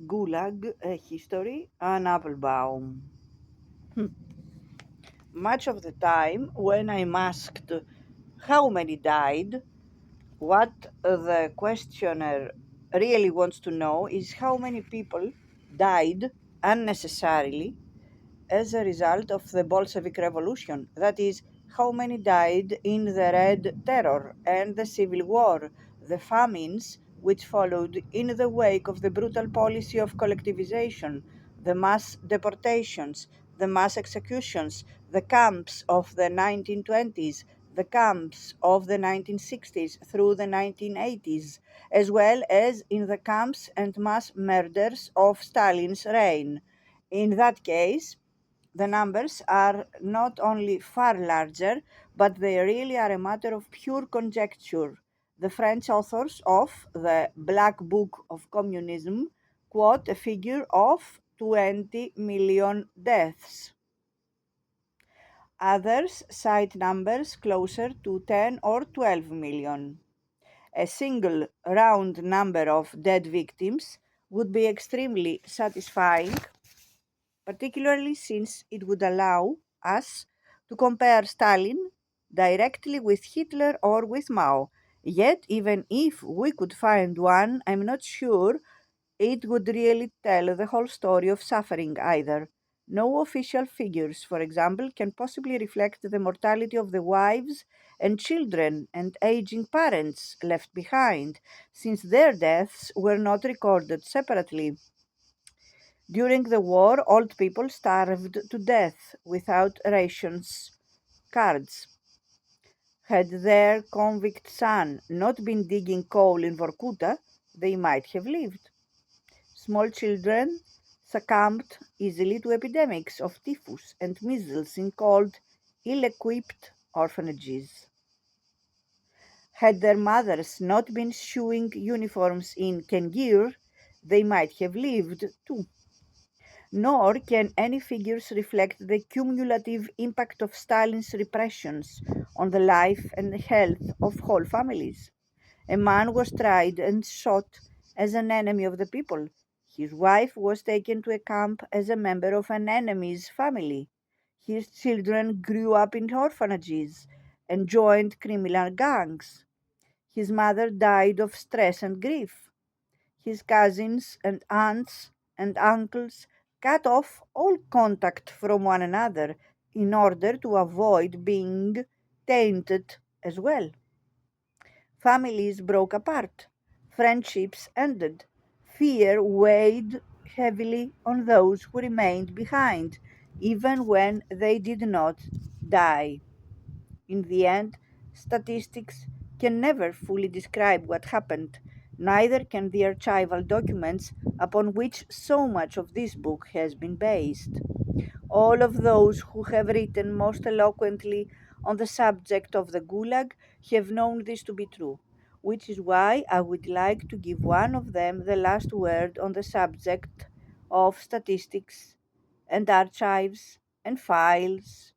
Gulag, a history, Anne Applebaum. Much of the time, when I'm asked how many died, what the questioner really wants to know is how many people died unnecessarily as a result of the Bolshevik Revolution. That is, how many died in the Red Terror and the Civil War, the famines which followed in the wake of the brutal policy of collectivization, the mass deportations, the mass executions, the camps of the 1920s, the camps of the 1960s through the 1980s, as well as in the camps and mass murders of Stalin's reign. In that case, the numbers are not only far larger, but they really are a matter of pure conjecture. The French authors of the Black Book of Communism quote a figure of 20 million deaths. Others cite numbers closer to 10 or 12 million. A single round number of dead victims would be extremely satisfying, particularly since it would allow us to compare Stalin directly with Hitler or with Mao. Yet, even if we could find one, I'm not sure it would really tell the whole story of suffering either. No official figures, for example, can possibly reflect the mortality of the wives and children and aging parents left behind, since their deaths were not recorded separately. During the war, old people starved to death without rations cards. Had their convict son not been digging coal in Vorkuta, they might have lived. Small children succumbed easily to epidemics of typhus and measles in cold, ill equipped orphanages. Had their mothers not been sewing uniforms in Kengir, they might have lived too. Nor can any figures reflect the cumulative impact of Stalin's repressions on the life and health of whole families. A man was tried and shot as an enemy of the people. His wife was taken to a camp as a member of an enemy's family. His children grew up in orphanages and joined criminal gangs. His mother died of stress and grief. His cousins and aunts and uncles cut off all contact from one another in order to avoid being tainted as well. Families broke apart, friendships ended, fear weighed heavily on those who remained behind, even when they did not die. In the end, statistics can never fully describe what happened, neither can the archival documents upon which so much of this book has been based. All of those who have written most eloquently on the subject of the Gulag have known this to be true, which is why I would like to give one of them the last word on the subject of statistics and archives and files.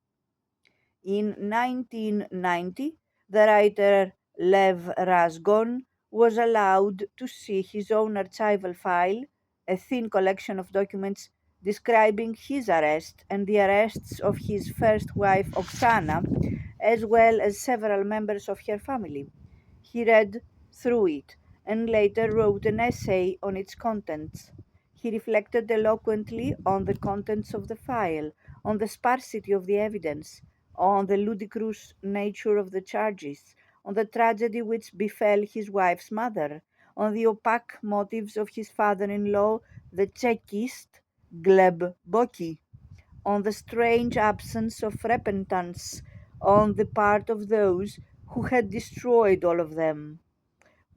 In 1990, the writer Lev Razgon was allowed to see his own archival file, a thin collection of documents describing his arrest and the arrests of his first wife Oksana, as well as several members of her family. He read through it and later wrote an essay on its contents. He reflected eloquently on the contents of the file, on the sparsity of the evidence, on the ludicrous nature of the charges, on the tragedy which befell his wife's mother, on the opaque motives of his father in law, the Chekist Gleb Boki, on the strange absence of repentance on the part of those who had destroyed all of them.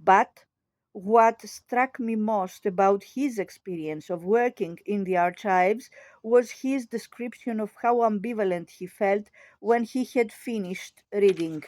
But what struck me most about his experience of working in the archives was his description of how ambivalent he felt when he had finished reading.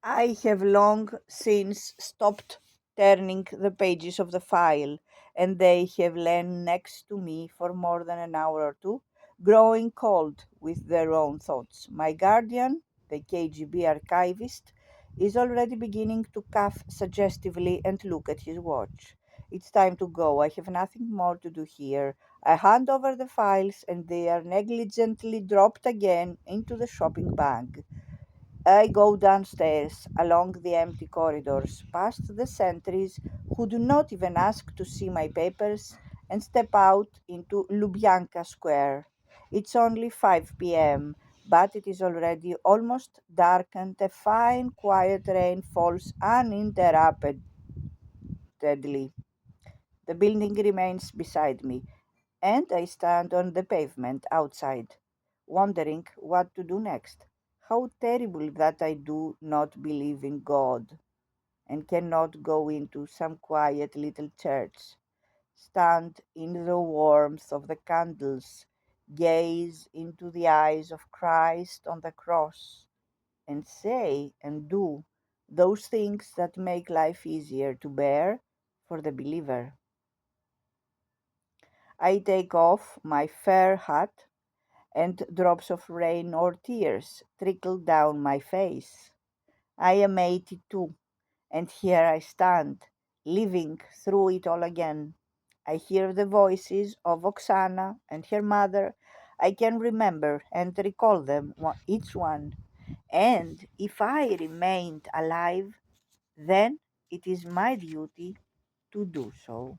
I have long since stopped turning the pages of the file, and they have lain next to me for more than an hour or two, growing cold with their own thoughts. My guardian, the KGB archivist, is already beginning to cough suggestively and look at his watch. It's time to go. I have nothing more to do here. I hand over the files and they are negligently dropped again into the shopping bag. I go downstairs, along the empty corridors, past the sentries who do not even ask to see my papers, and step out into Lubyanka Square. It's only 5 p.m., but it is already almost dark and a fine, quiet rain falls uninterruptedly. The building remains beside me, and I stand on the pavement outside, wondering what to do next. How terrible that I do not believe in God and cannot go into some quiet little church, stand in the warmth of the candles, gaze into the eyes of Christ on the cross, and say and do those things that make life easier to bear for the believer. I take off my fur hat, and drops of rain or tears trickle down my face. I am 82, and here I stand, living through it all again. I hear the voices of Oksana and her mother. I can remember and recall them, each one. And if I remained alive, then it is my duty to do so.